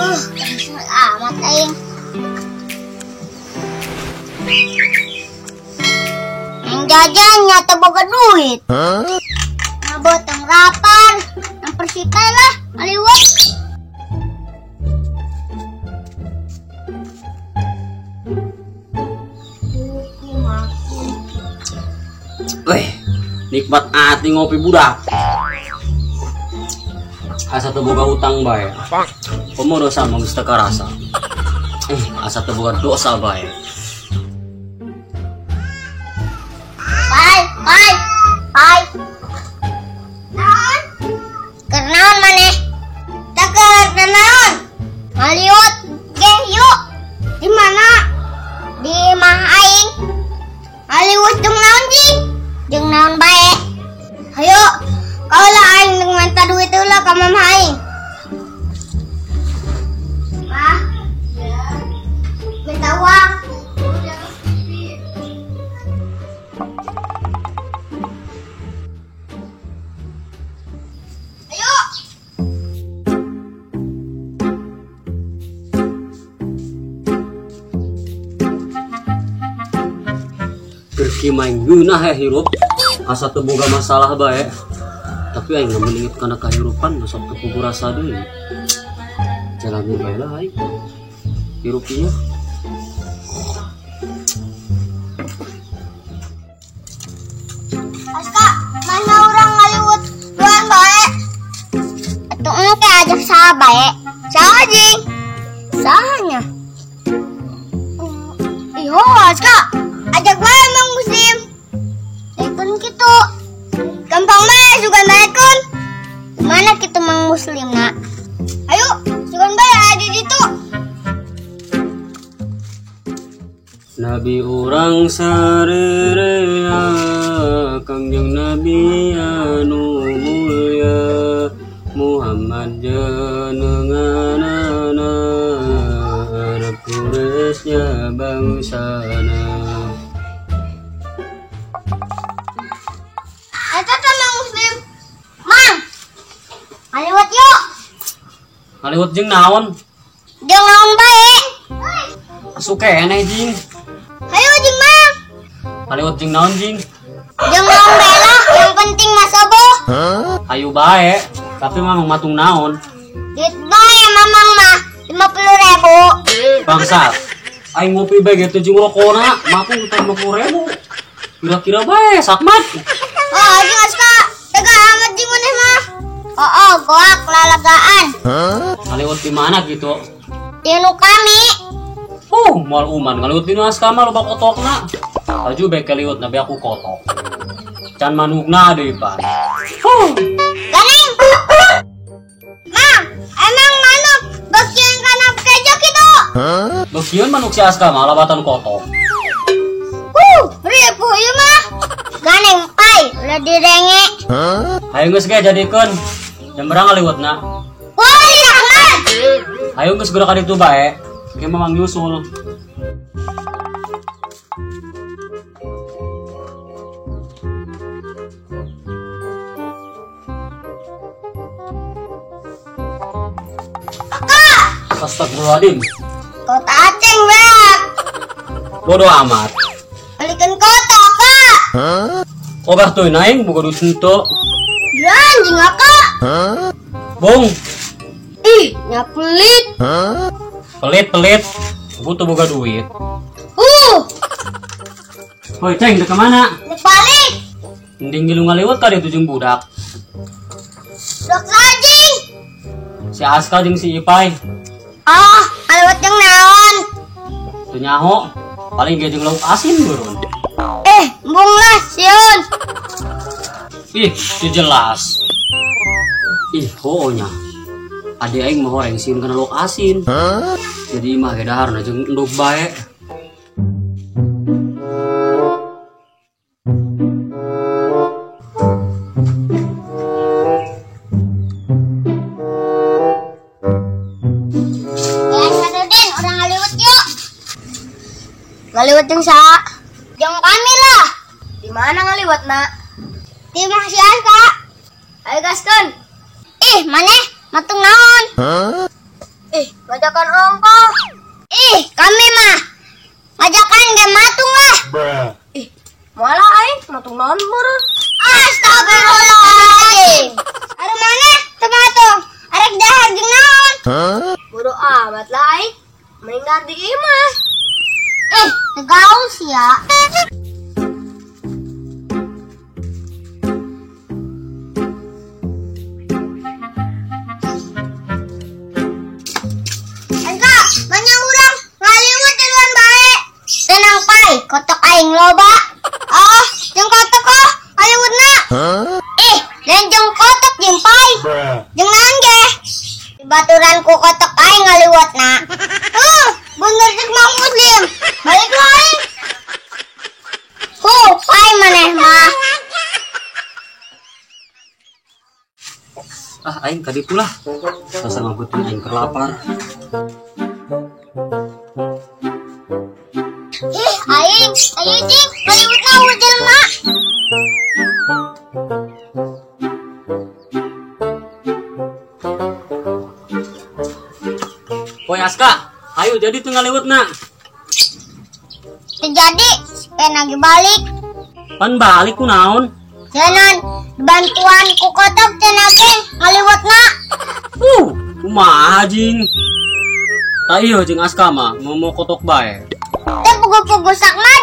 Keras amat aing. Yang jajan nyata boga duit. Ngabotong rapan, yang persita lah, aliwat. Weh, nikmat hati ngopi budak. Asa teu boga utang bae. Komo dosa mah geus teu karasa. Asa teu boga dosa bae. Pai. Naon? Kenaon maneh? Taker kenaon? Ngaliwat ge yuk. Di mana? Di mah aing. Ngaliwat jeung naon jing? Jeung naon bae? Hayo, kaulah aing jeung minta duit heula ka mama aing. Mah? Ya. Minta uang. Main geunah hirup asa teu boga masalah bae tapi aing meulingit kana kahirupan sok teu puguh rasa deui jalani bae lah aing hirup ieu Aska mana urang ngaliwat duaan bae atuh engke ajak saha bae saha jing sahanya iho Aska ajak bae Mang Muslim. Daikun kitu. Gampang bae sugan daikun. Mana kitu Mang Muslim nak? Ayo, sugan bae ada ditu. Nabi urang sarerea Kangjeng Nabi anu mulya Muhammad jenenganana arep kuresnya bangsana. Ngaliwat jeung naon? Jeung naon bae? Sukeneh jing. Hayo jeung Mang. Ngaliwat jeung naon jing? Jeung naon bae lah, yang penting mah soboh. Hayu bae, tapi mamang matung naon? Duit bae mamang mah 50.000. Bangsa, aing ngopi bae ge teu jeung rokona, matung 50.000. Kira-kira bae sakmat. Oh, jeung Aska, tega amat jeung maneh mah. Oh, goak lalagaan. Ngaliwat di mana gitu? Di nu kami. Moal uman ngaliwat di nu Aska mah loba kotokna. Aju bae kaliwat nabi aku kotok. Can manugna deui pan. Ganeng. Mang, emang manuk bagian kana kejo kitu? Bagian manuk si Aska mah labatan kotok. Ribu ieu mah. Ganeng pai, ulah direnge. Hayu geus ge jadikeun. Jemberang ngaliwatna. Wah, Rahman. Hayu geus geura ka ditu bae. Ge mamang nyusul. Astagfirullahaladzim. Kota aceng beak. Bodoh amat. Balikan kota, Kak. Ogah tuh naing buka duit henteu. Anjing Kak. Bung. Ih, nya pelit. Pelit. Butuh boga duit. Woi, ceng, udah kemana? Balik. Mending gilu ngaliwat ka ditu jeung budak. Dok anjing. Si Aska jeung si Ipai. Ngaliwat jeung naon? Teu nyaho, paling ge jeung lauk asin beureun. Embung lah, sieun. Ih, teu jelas. Ih, hoonya. Ade aing mah horeng sieun kana lauk asin. Jadi mah ge daharna jeung endog bae. Ngaliwat jeung saha? Jeung kami lah. Di mana ngaliwat, Nak? Di mah si Aska. Ayo gaskeun. Maneh matung naon? Ngajakan ongko. Ih, kami mah ngajakan game matung lah. Ih, malah aing matung naon burun. Astagfirullahaladzim. Aduh mana tematung? Arek dahar jeung naon? Bodo amat lah aing. Mending ganti imah. Tegaus ya. Angka, banyak urang ngaliwat duluan bae. Tenang pai, kotok aing loba. Oh, jeung kotok oh, ngaliwatna. Dan jeung kotok jeung pai. Jeung naon ge? Baturan ku kotok aing ngaliwatna. Bener cek Mang Muslim. Balik lain. Pai maneh mah. Aing tadi pula. Rasa ngabutin aing kelapar. Aing cing, ngaliwatna ulah jelema. Poe Aska, ayo jadi tuh ngaliwatna. Terjadi, sepena lagi balik. Pan balik ku naon? Janan, bantuan ku kotok cenake ngaliwatna. Kumaha jing? Tak iyo jeung Aska mah mau kotok bae. Teh pugu-pugu sakmat